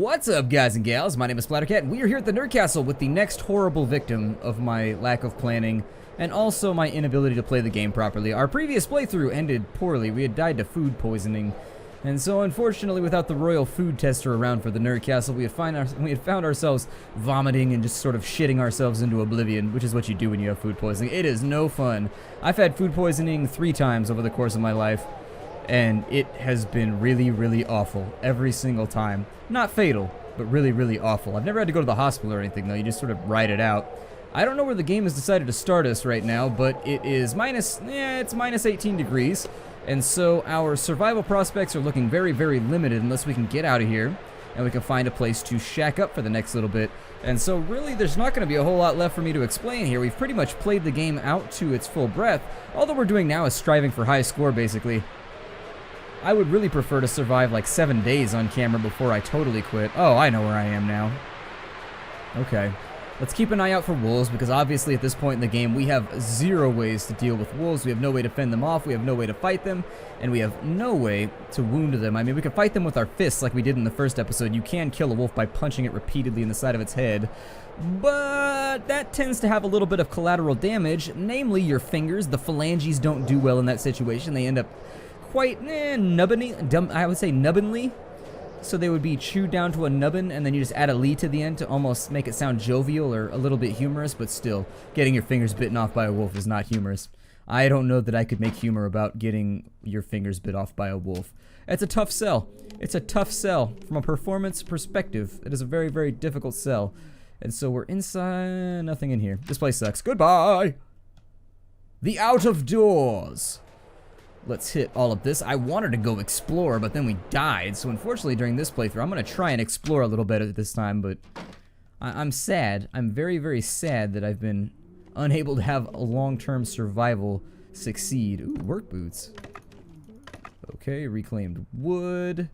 What's up, guys and gals? My name is Splattercat, and we are here at the Nerd Castle with the next horrible victim of my lack of planning, and also my inability to play the game properly. Our previous playthrough ended poorly. We had died to food poisoning, and so unfortunately, without the royal food tester around for the Nerd Castle, we had found ourselves vomiting and just sort of shitting ourselves into oblivion, which is what you do when you have food poisoning. It is no fun. I've had food poisoning 3 times over the course of my life, and it has been really, really awful every single time. Not fatal, but really, really awful. I've never had to go to the hospital or anything, though. You just sort of ride it out. I don't know where the game has decided to start us right now, but it is it's minus 18 degrees, and so our survival prospects are looking very, very limited unless we can get out of here and we can find a place to shack up for the next little bit. And so really there's not going to be a whole lot left for me to explain here. We've pretty much played the game out to its full breadth. All that we're doing now is striving for high score, basically. I would really prefer to survive like 7 days on camera before I totally quit. Oh, I know where I am now. Okay. Let's keep an eye out for wolves, because obviously at this point in the game we have 0 ways to deal with wolves. We have no way to fend them off, we have no way to fight them, and we have no way to wound them. I mean, we can fight them with our fists like we did in the first episode. You can kill a wolf by punching it repeatedly in the side of its head, but that tends to have a little bit of collateral damage, namely your fingers. The phalanges don't do well in that situation. They end up quite I would say nubbinly. So they would be chewed down to a nubbin, and then you just add a "ly" to the end to almost make it sound jovial or a little bit humorous, but still, getting your fingers bitten off by a wolf is not humorous. I don't know that I could make humor about getting your fingers bit off by a wolf. It's a tough sell. It's a tough sell. From a performance perspective, it is a very, very difficult sell. And so we're inside, nothing in here. This place sucks. Goodbye! The out of doors. Let's hit all of this. I wanted to go explore, but then we died. So unfortunately, during this playthrough, I'm going to try and explore a little better this time, but I'm sad. I'm very, very sad that I've been unable to have a long-term survival succeed. Ooh, work boots. Okay, reclaimed wood.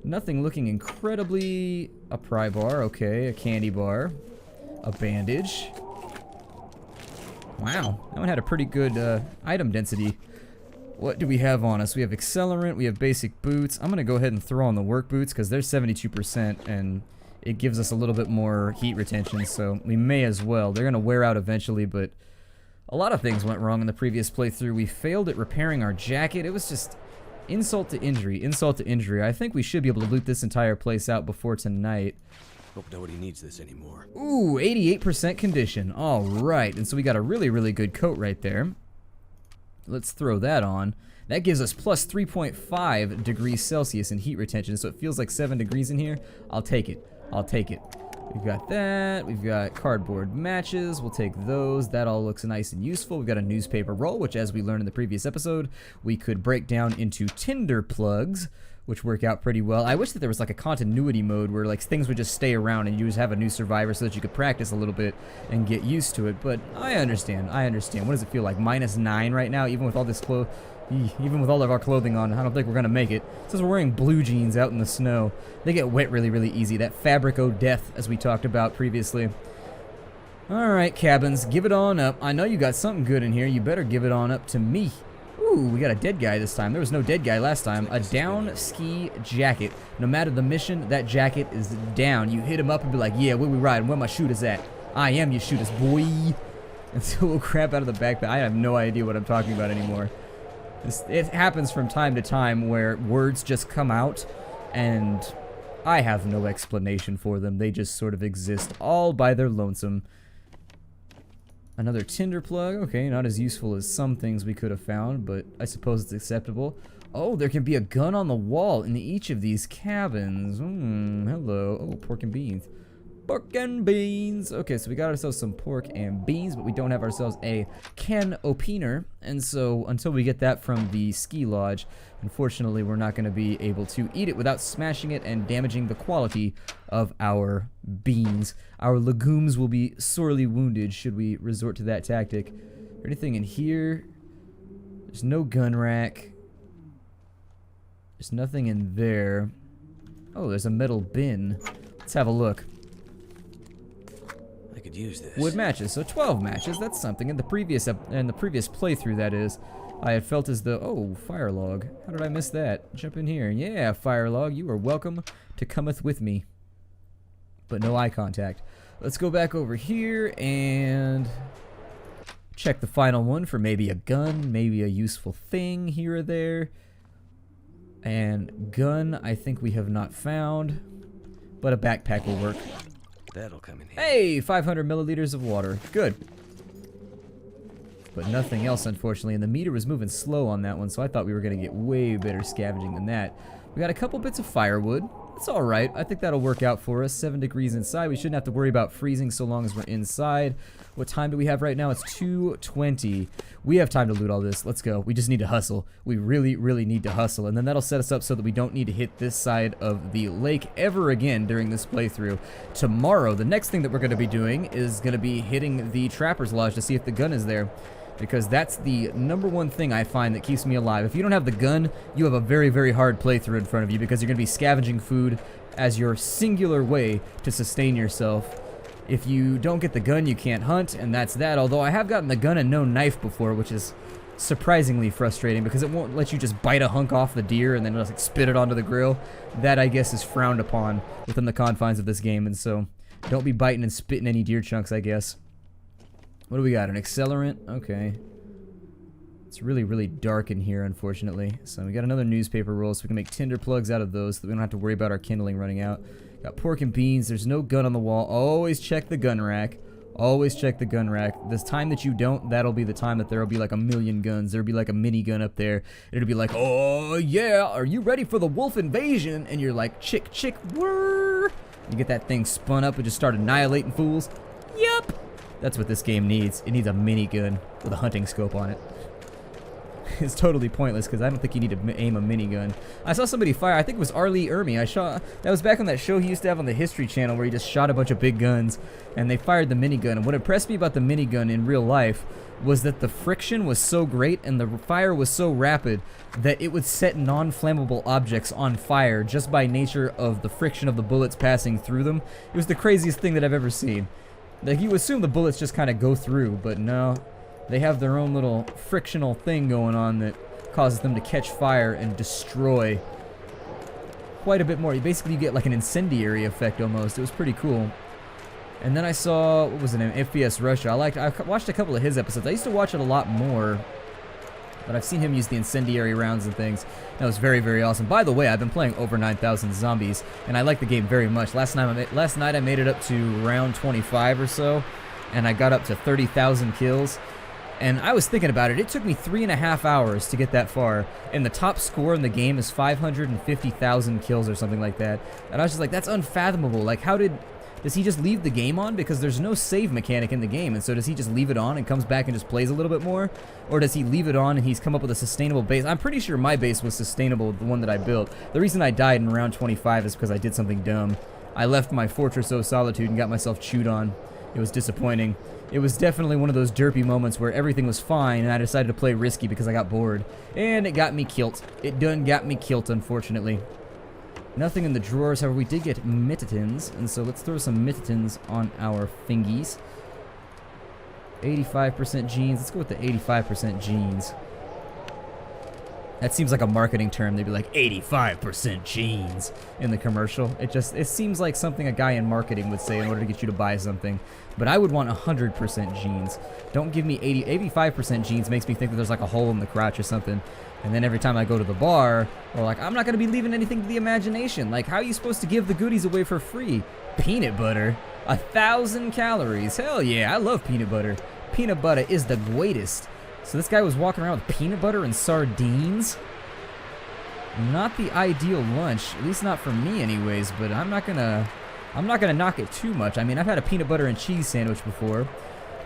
Nothing looking incredibly... A pry bar, okay, a candy bar. A bandage. Wow, that one had a pretty good item density. What do we have on us? We have accelerant, we have basic boots. I'm going to go ahead and throw on the work boots because they're 72% and it gives us a little bit more heat retention, so we may as well. They're going to wear out eventually, but a lot of things went wrong in the previous playthrough. We failed at repairing our jacket. It was just insult to injury, insult to injury. I think we should be able to loot this entire place out before tonight. Hope nobody needs this anymore. Ooh, 88% condition. All right, and so we got a really, really good coat right there. Let's throw that on. That gives us plus 3.5 degrees Celsius in heat retention, so it feels like 7 degrees in here. I'll take it. I'll take it. We've got that. We've got cardboard matches. We'll take those. That all looks nice and useful. We've got a newspaper roll, which, as we learned in the previous episode, we could break down into tinder plugs, which work out pretty well. I wish that there was like a continuity mode where like things would just stay around and you just have a new survivor so that you could practice a little bit and get used to it, but I understand, I understand. What does it feel like? -9 right now, even with all this even with all of our clothing on. I don't think we're gonna make it. It says we're wearing blue jeans out in the snow. They get wet really, really easy. That fabric o' death, as we talked about previously. Alright, cabins, give it on up. I know you got something good in here. You better give it on up to me. Ooh, we got a dead guy this time. There was no dead guy last time. A down ski jacket. No matter the mission, that jacket is down. You hit him up and be like, yeah, where we riding? Where my shooters at? I am your shooters, boy. And so we'll crap out of the backpack. I have no idea what I'm talking about anymore. It happens from time to time where words just come out and I have no explanation for them. They just sort of exist all by their lonesome. Another tinder plug. Okay, not as useful as some things we could have found, but I suppose it's acceptable. Oh, there can be a gun on the wall in each of these cabins. Hello. Oh, pork and beans. Pork and beans. Okay, so we got ourselves some pork and beans, but we don't have ourselves a can opener. And so until we get that from the ski lodge, unfortunately, we're not going to be able to eat it without smashing it and damaging the quality of our beans. Our legumes will be sorely wounded should we resort to that tactic. Is there anything in here? There's no gun rack. There's nothing in there. Oh, there's a metal bin. Let's have a look. I could use this. Wood matches, so 12 matches. That's something. In the previous playthrough, that is, I had felt as though, oh, fire log. How did I miss that? Jump in here. Yeah, fire log, you are welcome to cometh with me. But no eye contact. Let's go back over here and check the final one for maybe a gun, maybe a useful thing here or there. And gun, I think we have not found, but a backpack will work. That'll come in handy. Hey, 500 milliliters of water. Good. But nothing else, unfortunately, and the meter was moving slow on that one, so I thought we were going to get way better scavenging than that. We got a couple bits of firewood. It's alright. I think that'll work out for us. 7 degrees inside. We shouldn't have to worry about freezing so long as we're inside. What time do we have right now? It's 2:20. We have time to loot all this. Let's go. We just need to hustle. We really, really need to hustle. And then that'll set us up so that we don't need to hit this side of the lake ever again during this playthrough. Tomorrow, the next thing that we're going to be doing is going to be hitting the Trapper's Lodge to see if the gun is there. Because that's the #1 thing I find that keeps me alive. If you don't have the gun, you have a very, very hard playthrough in front of you because you're going to be scavenging food as your singular way to sustain yourself. If you don't get the gun, you can't hunt, and that's that. Although I have gotten the gun and no knife before, which is surprisingly frustrating because it won't let you just bite a hunk off the deer and then just like spit it onto the grill. That, I guess, is frowned upon within the confines of this game, and so don't be biting and spitting any deer chunks, I guess. What do we got? An accelerant? Okay. It's really, really dark in here, unfortunately. So we got another newspaper roll, so we can make tinder plugs out of those so that we don't have to worry about our kindling running out. Got pork and beans. There's no gun on the wall. Always check the gun rack. Always check the gun rack. This time that you don't, that'll be the time that there'll be like a million guns. There'll be like a minigun up there. It'll be like, oh yeah, are you ready for the wolf invasion? And you're like, chick, chick, whirr. You get that thing spun up and just start annihilating fools. Yup. That's what this game needs. It needs a minigun with a hunting scope on it. It's totally pointless because I don't think you need to aim a minigun. I saw somebody fire, I think it was Arlie Ermy. That was back on that show he used to have on the History Channel where he just shot a bunch of big guns and they fired the minigun. And what impressed me about the minigun in real life was that the friction was so great and the fire was so rapid that it would set non-flammable objects on fire just by nature of the friction of the bullets passing through them. It was the craziest thing that I've ever seen. Like, you assume the bullets just kind of go through, but no. They have their own little frictional thing going on that causes them to catch fire and destroy quite a bit more. Basically, you get like an incendiary effect almost. It was pretty cool. And then I saw, what was the name? FPS Russia. I watched a couple of his episodes. I used to watch it a lot more, but I've seen him use the incendiary rounds and things. That was very, very awesome. By the way, I've been playing over 9,000 Zombies, and I like the game very much. Last night I made it up to round 25 or so, and I got up to 30,000 kills. And I was thinking about it. It took me 3.5 hours to get that far, and the top score in the game is 550,000 kills or something like that. And I was just like, that's unfathomable. Like, does he just leave the game on? Because there's no save mechanic in the game, and so does he just leave it on and comes back and just plays a little bit more? Or does he leave it on and he's come up with a sustainable base? I'm pretty sure my base was sustainable, the one that I built. The reason I died in round 25 is because I did something dumb. I left my Fortress of Solitude and got myself chewed on. It was disappointing. It was definitely one of those derpy moments where everything was fine and I decided to play risky because I got bored. And it got me killed. It done got me killed, unfortunately. Nothing in the drawers, however, we did get mittetins, and so let's throw some mittetins on our fingies. 85% jeans. Let's go with the 85% jeans. That seems like a marketing term. They'd be like, 85% jeans in the commercial. It seems like something a guy in marketing would say in order to get you to buy something. But I would want 100% jeans. Don't give me 85% jeans. Makes me think that there's like a hole in the crotch or something. And then every time I go to the bar, or like, I'm not going to be leaving anything to the imagination. Like, how are you supposed to give the goodies away for free? Peanut butter? 1,000 calories. Hell yeah, I love peanut butter. Peanut butter is the greatest. So this guy was walking around with peanut butter and sardines? Not the ideal lunch, at least not for me anyways, but I'm not gonna knock it too much. I mean, I've had a peanut butter and cheese sandwich before.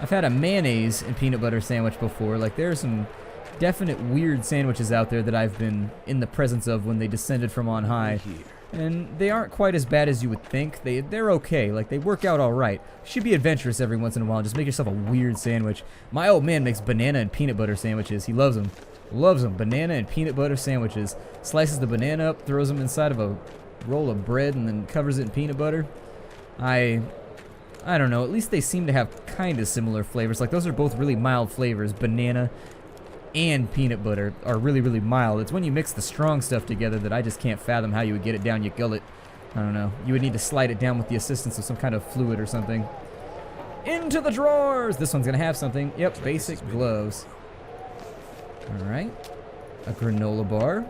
I've had a mayonnaise and peanut butter sandwich before. Like, there are some definite weird sandwiches out there that I've been in the presence of when they descended from on high. And they aren't quite as bad as you would think. They're okay. Like, they work out all right. You should be adventurous every once in a while. Just make yourself a weird sandwich. My old man makes banana and peanut butter sandwiches. He loves them. Loves them. Banana and peanut butter sandwiches. Slices the banana up, throws them inside of a roll of bread, and then covers it in peanut butter. I don't know. At least they seem to have kind of similar flavors. Like, those are both really mild flavors. Banana and peanut butter are really, really mild. It's when you mix the strong stuff together that I just can't fathom how you would get it down your gullet. I don't know. You would need to slide it down with the assistance of some kind of fluid or something. Into the drawers! This one's gonna have something. Yep, basic gloves. Alright. A granola bar.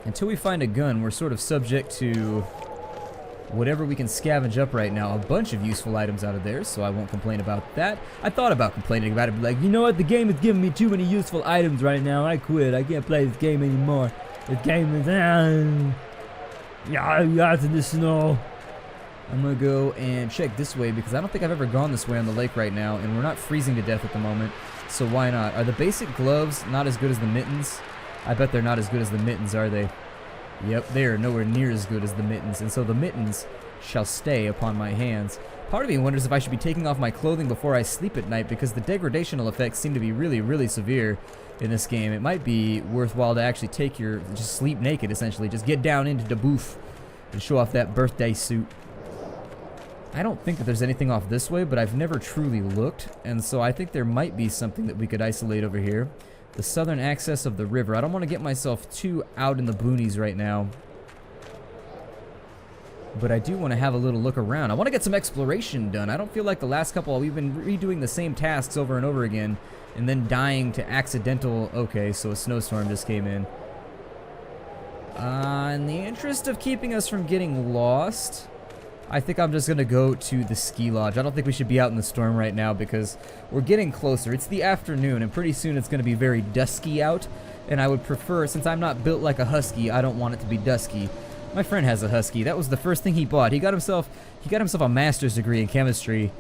Until we find a gun, we're sort of subject to whatever we can scavenge up right now. A bunch of useful items out of there, so I won't complain about that. I thought about complaining about it, but like, you know what? The game is giving me too many useful items right now. I quit. I can't play this game anymore. This game is... yeah, in the snow. I'm gonna go and check this way because I don't think I've ever gone this way on the lake right now, and we're not freezing to death at the moment, so why not? Are the basic gloves not as good as the mittens? I bet they're not as good as the mittens, are they? Yep, they are nowhere near as good as the mittens, and so the mittens shall stay upon my hands. Part of me wonders if I should be taking off my clothing before I sleep at night because the degradational effects seem to be really, really severe in this game. It might be worthwhile to actually just sleep naked, essentially. Just get down into the booth and show off that birthday suit. I don't think that there's anything off this way, but I've never truly looked, and so I think there might be something that we could isolate over here. The southern access of the river. I don't want to get myself too out in the boonies right now, but I do want to have a little look around. I want to get some exploration done. I don't feel like the last couple, we've been redoing the same tasks over and over again, and then dying to accidental... Okay, so a snowstorm just came in. In the interest of keeping us from getting lost, I think I'm just going to go to the ski lodge. I don't think we should be out in the storm right now because we're getting closer. It's the afternoon, and pretty soon it's going to be very dusky out, and I would prefer, since I'm not built like a husky, I don't want it to be dusky. My friend has a husky. That was the first thing he bought. He got himself a master's degree in chemistry,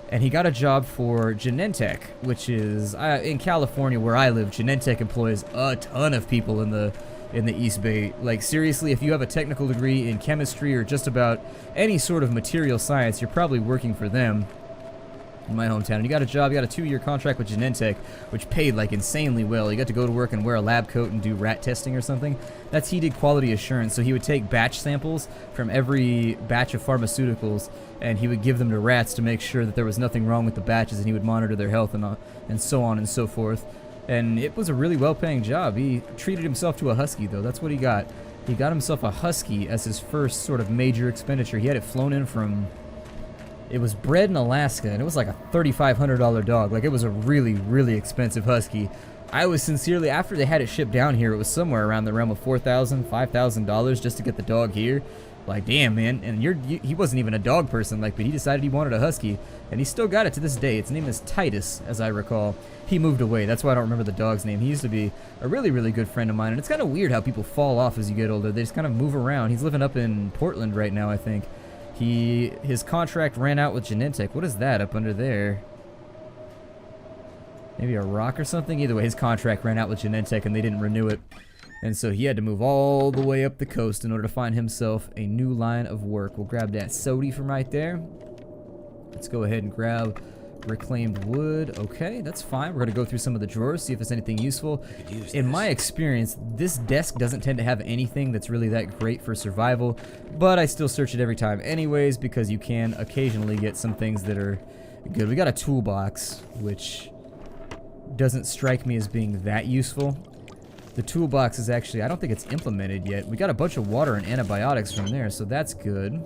and he got a job for Genentech, which is in California where I live. Genentech employs a ton of people in the East Bay. Like, seriously, if you have a technical degree in chemistry or just about any sort of material science, you're probably working for them in my hometown. And you got a job, you got a 2-year contract with Genentech, which paid like insanely well. You got to go to work and wear a lab coat and do rat testing or something. He did quality assurance, so he would take batch samples from every batch of pharmaceuticals and he would give them to rats to make sure that there was nothing wrong with the batches, and he would monitor their health and so on and so forth. And it was a really well-paying job. He treated himself to a husky, though. That's what he got. He got himself a husky as his first sort of major expenditure. He had it flown in from... It was bred in Alaska, and it was like a $3,500 dog. Like, it was a really, really expensive husky. I was sincerely... After they had it shipped down here, it was somewhere around the realm of $4,000, $5,000 just to get the dog here. Like, damn, man. And he wasn't even a dog person, like, but he decided he wanted a husky, and he still got it to this day. Its name is Titus, as I recall. He moved away. That's why I don't remember the dog's name. He used to be a really, really good friend of mine, and it's kind of weird how people fall off as you get older. They just kind of move around. He's living up in Portland right now, I think. His contract ran out with Genentech. What is that up under there? Maybe a rock or something? Either way, his contract ran out with Genentech, and they didn't renew it. And so he had to move all the way up the coast in order to find himself a new line of work. We'll grab that sody from right there. Let's go ahead and grab reclaimed wood. Okay, that's fine. We're going to go through some of the drawers, see if there's anything useful. In my experience, this desk doesn't tend to have anything that's really that great for survival, but I still search it every time anyways because you can occasionally get some things that are good. We got a toolbox, which doesn't strike me as being that useful. The toolbox is actually, I don't think it's implemented yet. We got a bunch of water and antibiotics from there, so that's good.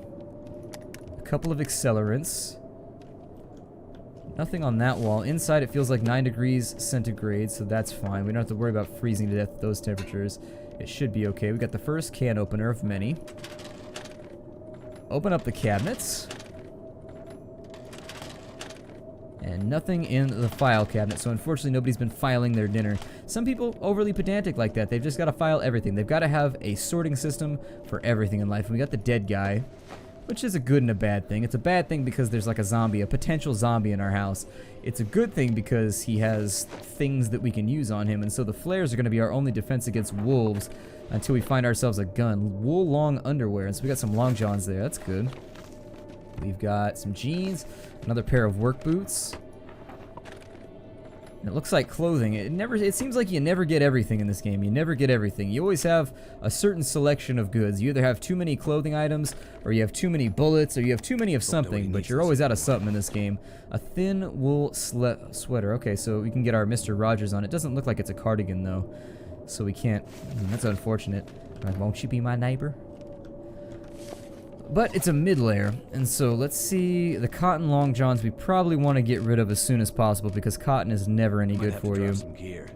A couple of accelerants. Nothing on that wall. Inside it feels like 9 degrees centigrade, so that's fine. We don't have to worry about freezing to death at those temperatures. It should be okay. We got the first can opener of many. Open up the cabinets. And nothing in the file cabinet, so unfortunately nobody's been filing their dinner. Some people overly pedantic like that. They've just got to file everything. They've got to have a sorting system for everything in life. And we got the dead guy, which is a good and a bad thing. It's a bad thing because there's like a zombie, a potential zombie in our house. It's a good thing because he has things that we can use on him, and so the flares are going to be our only defense against wolves until we find ourselves a gun. Wool long underwear, and so we got some long johns there. That's good. We've got some jeans, another pair of work boots. And it looks like clothing. It seems like you never get everything in this game. You never get everything. You always have a certain selection of goods. You either have too many clothing items, or you have too many bullets, or you have too many of something, but you're always out of something in this game. A thin wool sweater. Okay, so we can get our Mr. Rogers on. It doesn't look like it's a cardigan, though, so we can't. That's unfortunate. Won't you be my neighbor? But it's a mid layer, and so let's see, the cotton long johns we probably want to get rid of as soon as possible because cotton is never any good for you. Some gear.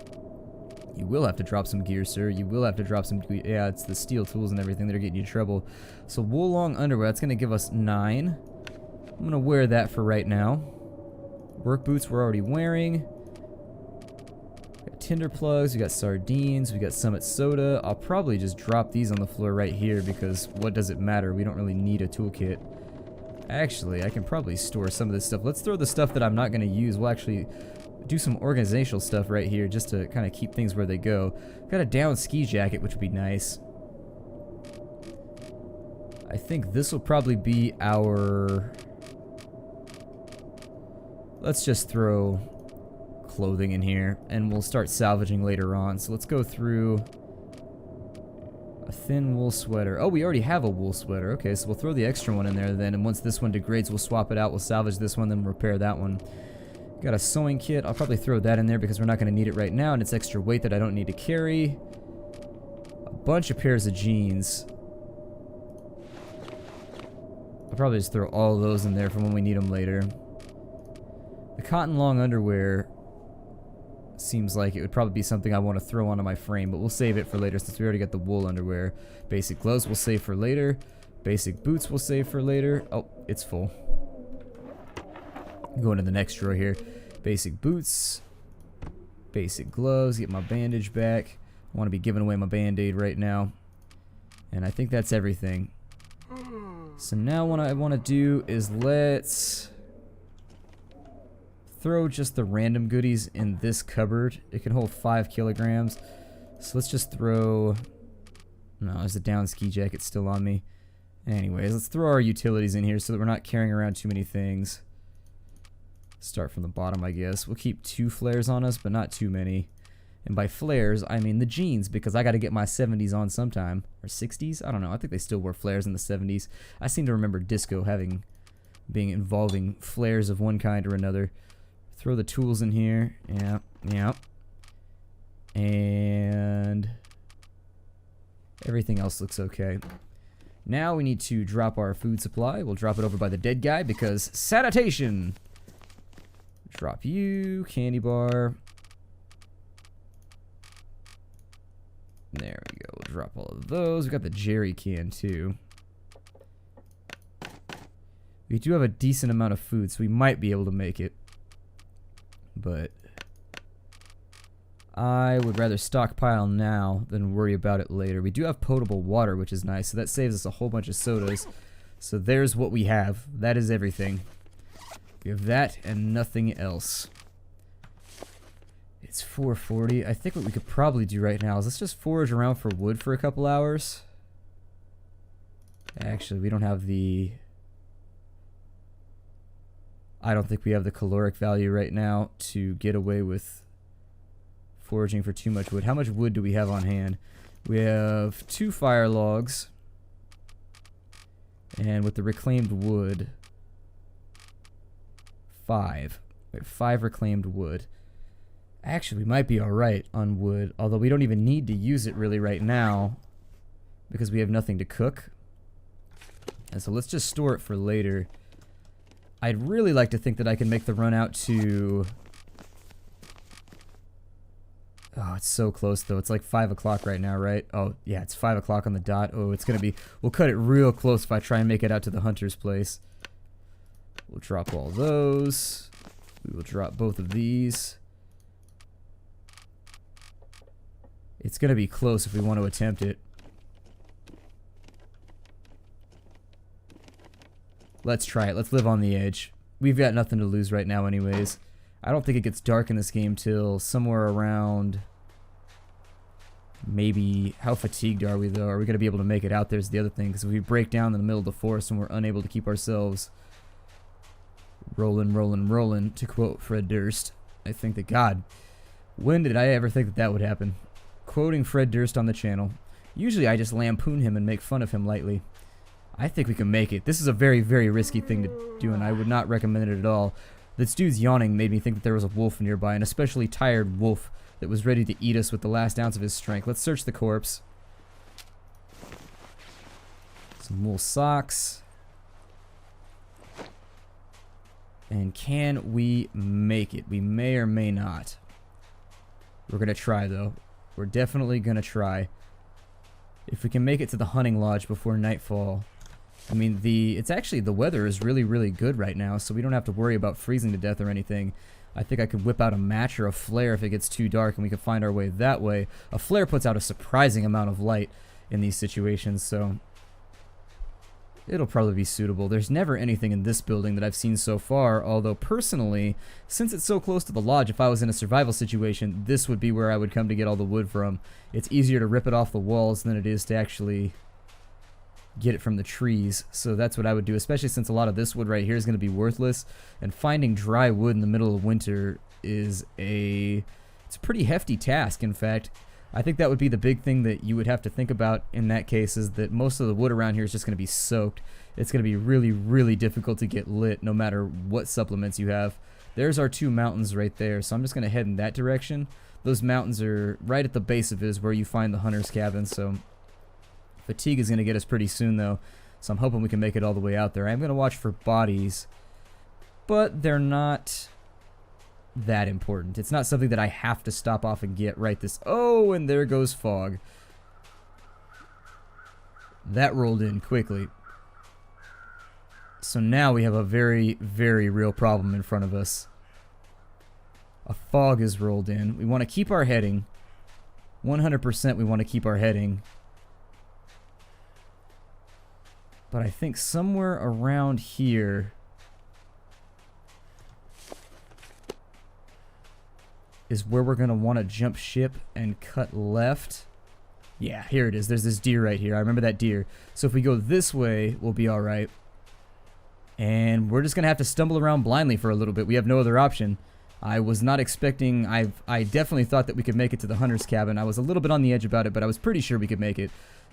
You will have to drop some gear, sir. You will have to drop some gear. Yeah, it's the steel tools and everything that are getting you in trouble. So wool long underwear, that's going to give us 9. I'm going to wear that for right now. Work boots we're already wearing. We got tinder plugs, we got sardines, we got Summit soda. I'll probably just drop these on the floor right here because what does it matter? We don't really need a toolkit. Actually, I can probably store some of this stuff. Let's throw the stuff that I'm not going to use. We'll actually do some organizational stuff right here just to kind of keep things where they go. Got a down ski jacket, which would be nice. I think this will probably be our... Let's just throw clothing in here, and we'll start salvaging later on. So let's go through a thin wool sweater. Oh, we already have a wool sweater. Okay, so we'll throw the extra one in there then, and once this one degrades, we'll swap it out. We'll salvage this one, then repair that one. Got a sewing kit. I'll probably throw that in there because we're not going to need it right now, and it's extra weight that I don't need to carry. A bunch of pairs of jeans. I'll probably just throw all of those in there for when we need them later. The cotton long underwear seems like it would probably be something I want to throw onto my frame, but we'll save it for later since we already got the wool underwear. Basic gloves we'll save for later. Basic boots we'll save for later. Oh, it's full. Go into the next drawer here. Basic boots. Basic gloves. Get my bandage back. I want to be giving away my band-aid right now. And I think that's everything. So now what I want to do is let's throw just the random goodies in this cupboard. It can hold 5 kilograms. So let's just throw... No, there's a down ski jacket still on me. Anyways, let's throw our utilities in here so that we're not carrying around too many things. Start from the bottom, I guess. We'll keep 2 flares on us, but not too many. And by flares, I mean the jeans, because I got to get my 70s on sometime. Or 60s? I don't know. I think they still wore flares in the 70s. I seem to remember disco being involving flares of one kind or another. Throw the tools in here. Yeah, yeah. And everything else looks okay. Now we need to drop our food supply. We'll drop it over by the dead guy because sanitation! Drop you, candy bar. There we go. We'll drop all of those. We got the jerry can too. We do have a decent amount of food, so we might be able to make it. But I would rather stockpile now than worry about it later. We do have potable water, which is nice, so that saves us a whole bunch of sodas. So there's what we have. That is everything. We have that and nothing else. It's 4:40. I think what we could probably do right now is let's just forage around for wood for a couple hours. Actually, we don't have the... I don't think we have the caloric value right now to get away with foraging for too much wood. How much wood do we have on hand? We have 2 fire logs. And with the reclaimed wood... 5. We have 5 reclaimed wood. Actually, we might be alright on wood, although we don't even need to use it really right now because we have nothing to cook. And so let's just store it for later. I'd really like to think that I can make the run out to... Oh, it's so close though. It's like 5 o'clock right now, right? Oh, yeah, it's 5 o'clock on the dot. Oh, it's gonna be... We'll cut it real close if I try and make it out to the hunter's place. We'll drop all those. We will drop both of these. It's going to be close if we want to attempt it. Let's try it. Let's live on the edge. We've got nothing to lose right now anyways. I don't think it gets dark in this game till somewhere around... Maybe... How fatigued are we though? Are we going to be able to make it out there is the other thing. Because if we break down in the middle of the forest and we're unable to keep ourselves... Rollin', rollin', rollin', to quote Fred Durst. I think that, God, when did I ever think that that would happen? Quoting Fred Durst on the channel. Usually I just lampoon him and make fun of him lightly. I think we can make it. This is a very, very risky thing to do, and I would not recommend it at all. This dude's yawning made me think that there was a wolf nearby, an especially tired wolf that was ready to eat us with the last ounce of his strength. Let's search the corpse. Some wool socks. And can we make it? We may or may not. We're gonna try though. We're definitely gonna try. If we can make it to the hunting lodge before nightfall. I mean, it's actually, the weather is really, really good right now, so we don't have to worry about freezing to death or anything. I think I could whip out a match or a flare if it gets too dark and we could find our way that way. A flare puts out a surprising amount of light in these situations, so it'll probably be suitable. There's never anything in this building that I've seen so far, although personally, since it's so close to the lodge, if I was in a survival situation, this would be where I would come to get all the wood from. It's easier to rip it off the walls than it is to actually get it from the trees, so that's what I would do, especially since a lot of this wood right here is going to be worthless, and finding dry wood in the middle of winter is it's a pretty hefty task. In fact, I think that would be the big thing that you would have to think about in that case, is that most of the wood around here is just going to be soaked. It's going to be really, really difficult to get lit no matter what supplements you have. There's our 2 mountains right there, so I'm just going to head in that direction. Those mountains are right at the base of it is where you find the hunter's cabin, so fatigue is going to get us pretty soon though, so I'm hoping we can make it all the way out there. I'm going to watch for bodies, but they're not that important. It's not something that I have to stop off and get right this... Oh, and there goes fog. That rolled in quickly. So now we have a very, very real problem in front of us. A fog is rolled in. We want to keep our heading. 100% we want to keep our heading. But I think somewhere around here is where we're going to want to jump ship and cut left. Yeah, here it is. There's this deer right here. I remember that deer. So if we go this way, we'll be alright. And we're just going to have to stumble around blindly for a little bit. We have no other option. I was not expecting... I definitely thought that we could make it to the hunter's cabin. I was a little bit on the edge about it, but I was pretty sure we could make it.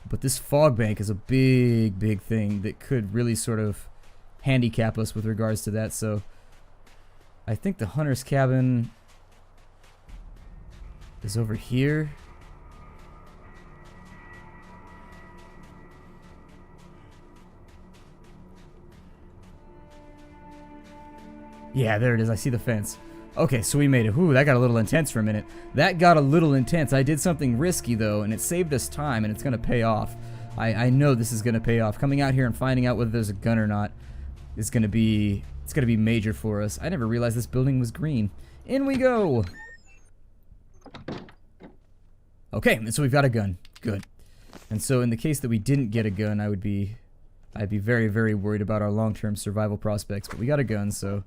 But this fog bank is a big, big thing that could really sort of handicap us with regards to that. So I think the hunter's cabin is over here. Yeah, there it is. I see the fence. Okay, so we made it. Ooh, that got a little intense for a minute. That got a little intense. I did something risky, though, and it saved us time, and it's going to pay off. I know this is going to pay off. Coming out here and finding out whether there's a gun or not is going to be... It's going to be major for us. I never realized this building was green. In we go! Okay, and so we've got a gun. Good. And so in the case that we didn't get a gun, I'd be very, very worried about our long-term survival prospects. But we got a gun, so...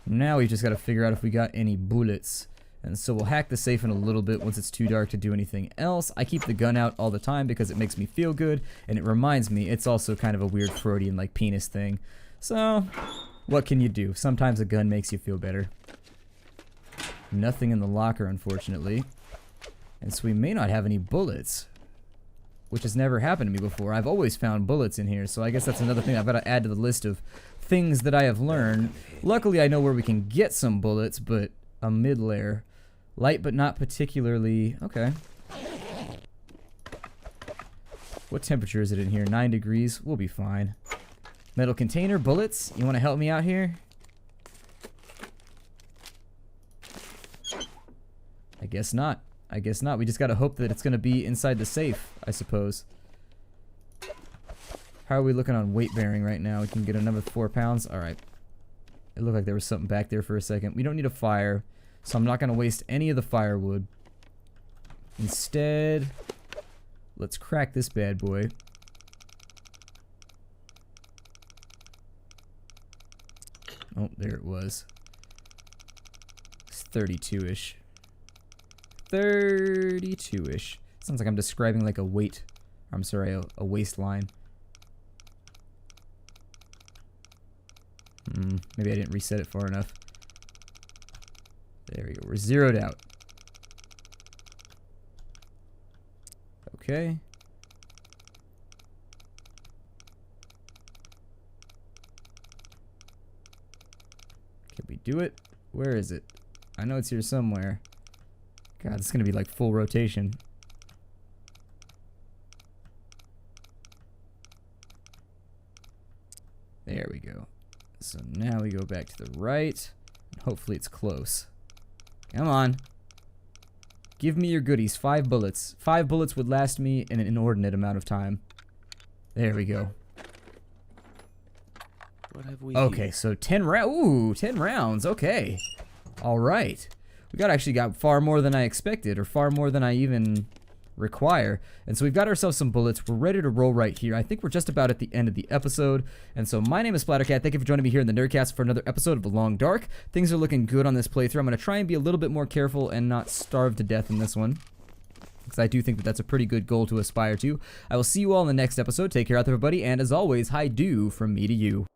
Now we just got to figure out if we got any bullets. And so we'll hack the safe in a little bit once it's too dark to do anything else. I keep the gun out all the time because it makes me feel good, and it reminds me it's also kind of a weird Freudian like penis thing. So, what can you do? Sometimes a gun makes you feel better. Nothing in the locker, unfortunately. And so we may not have any bullets, which has never happened to me before. I've always found bullets in here, so I guess that's another thing I've got to add to the list of things that I have learned. Luckily, I know where we can get some bullets, but a mid-layer. Light, but not particularly... Okay. What temperature is it in here? 9 degrees. We'll be fine. Metal container, bullets. You want to help me out here? I guess not. I guess not. We just got to hope that it's going to be inside the safe, I suppose. How are we looking on weight bearing right now? We can get another 4 pounds. Alright. It looked like there was something back there for a second. We don't need a fire, so I'm not going to waste any of the firewood. Instead, let's crack this bad boy. Oh, there it was. It's 32-ish. 32-ish. Sounds like I'm describing like a weight. I'm sorry, a waistline. Maybe I didn't reset it far enough. There we go. We're zeroed out. Okay. Can we do it? Where is it? I know it's here somewhere. God, it's gonna be like full rotation. There we go. So now we go back to the right. Hopefully it's close. Come on. Give me your goodies. 5 bullets. 5 bullets would last me an inordinate amount of time. There we go. What have we Okay, here? so 10 rounds. Ooh, 10 rounds. Okay. All right. We actually got far more than I expected, or far more than I even require. And so we've got ourselves some bullets. We're ready to roll right here. I think we're just about at the end of the episode. And so my name is Splattercat. Thank you for joining me here in the Nerdcast for another episode of The Long Dark. Things are looking good on this playthrough. I'm going to try and be a little bit more careful and not starve to death in this one, because I do think that that's a pretty good goal to aspire to. I will see you all in the next episode. Take care out there, everybody. And as always, hi do from me to you.